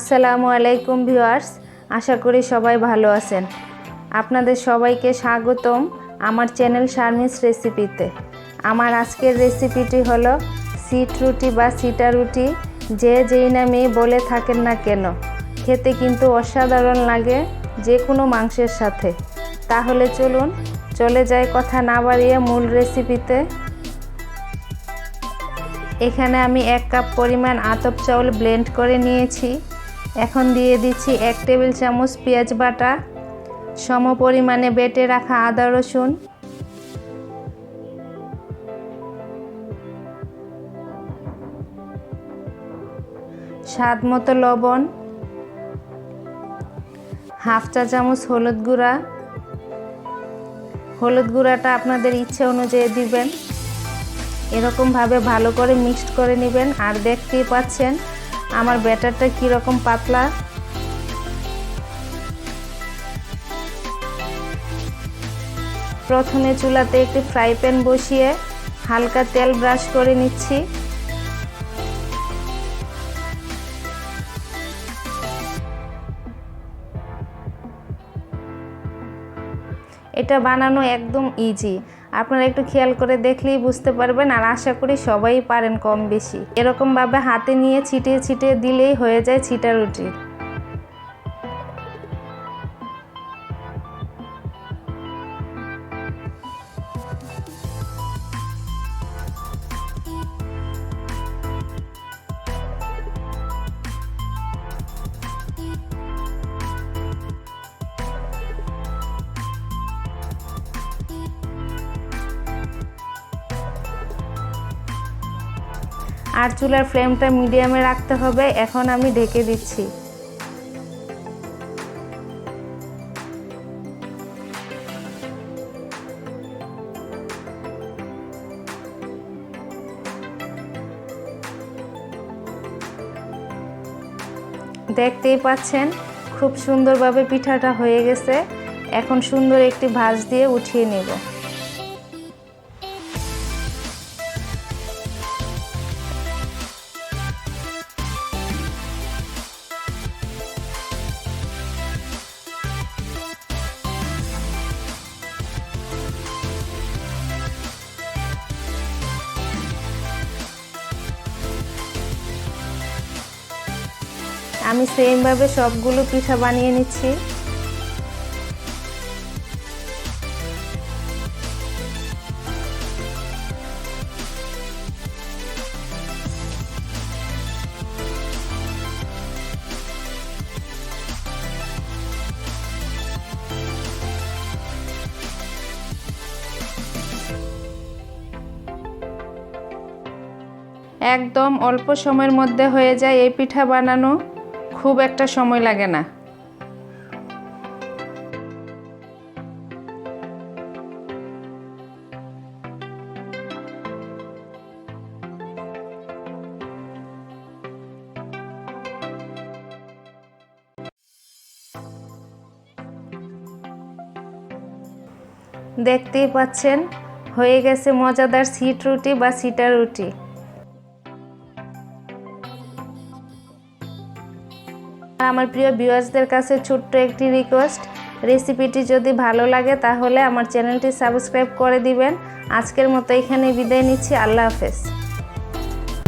আসসালামু আলাইকুম ভিউয়ার্স, আশা করি সবাই ভালো আছেন। আপনাদের সবাইকে স্বাগতম আমার চ্যানেল শারমিনস রেসিপিতে। আমার আজকের রেসিপিটি হলো সিট রুটি বা সিটা রুটি, যে যেই নামেই বলে থাকেন না কেন, খেতে কিন্তু অসাধারণ লাগে যে কোনো মাংসের সাথে। তাহলে চলুন চলে যাই কথা না বাড়িয়ে মূল রেসিপিতে। এখানে আমি 1 কাপ পরিমাণ আতপ চাউল ব্লেন্ড করে নিয়েছি। এখন দিয়ে দিচ্ছি 1 টেবিল চামচ পেঁয়াজ বাটা, সম পরিমাণে বেটে রাখা আদা রসুন, স্বাদ মতো লবণ, হাফ চা চামচ হলুদ গুঁড়া। হলুদ গুঁড়াটা আপনাদের ইচ্ছে অনুযায়ী দিবেন। এরকমভাবে ভালো করে মিক্সড করে নেবেন। আর দেখতেই পাচ্ছেন আমার ব্যাটারটা কীরকম পাতলা। প্রথমে চুলাতে একটি ফ্রাই প্যান বসিয়ে হালকা তেল ব্রাশ করে নিচ্ছি। এটা বানানো একদম ইজি, আপনারা একটু খেয়াল করে দেখলেই বুঝতে পারবেন। আর আশা করি সবাই পারেন কম বেশি। এরকমভাবে হাতে নিয়ে ছিটিয়ে ছিটিয়ে দিলেই হয়ে যায় ছিটা রুটি। আর চুলার ফ্লেমটা মিডিয়ামে রাখতে হবে। এখন আমি ঢেকে দিচ্ছি। দেখতেই পাচ্ছেন খুব সুন্দরভাবে পিঠাটা হয়ে গেছে। এখন সুন্দর একটি ভাঁজ দিয়ে উঠিয়ে নেব। আমি সেমভাবে সবগুলো পিঠা বানিয়ে নিচ্ছি। একদম অল্প সময়ের মধ্যে হয়ে যায় এই পিঠা বানানো, খুব একটা সময় লাগে না। দেখতেই পাচ্ছেন হয়ে গেছে মজাদার সিট রুটি বা সিটা রুটি। আমার প্রিয় ভিউয়ার্সদের কাছে ছোট্ট একটি রিকোয়েস্ট, রেসিপিটি যদি ভালো লাগে তাহলে আমার চ্যানেলটি সাবস্ক্রাইব করে দিবেন। আজকের মতো এখানে বিদায় নিচ্ছি। আল্লাহ হাফেজ।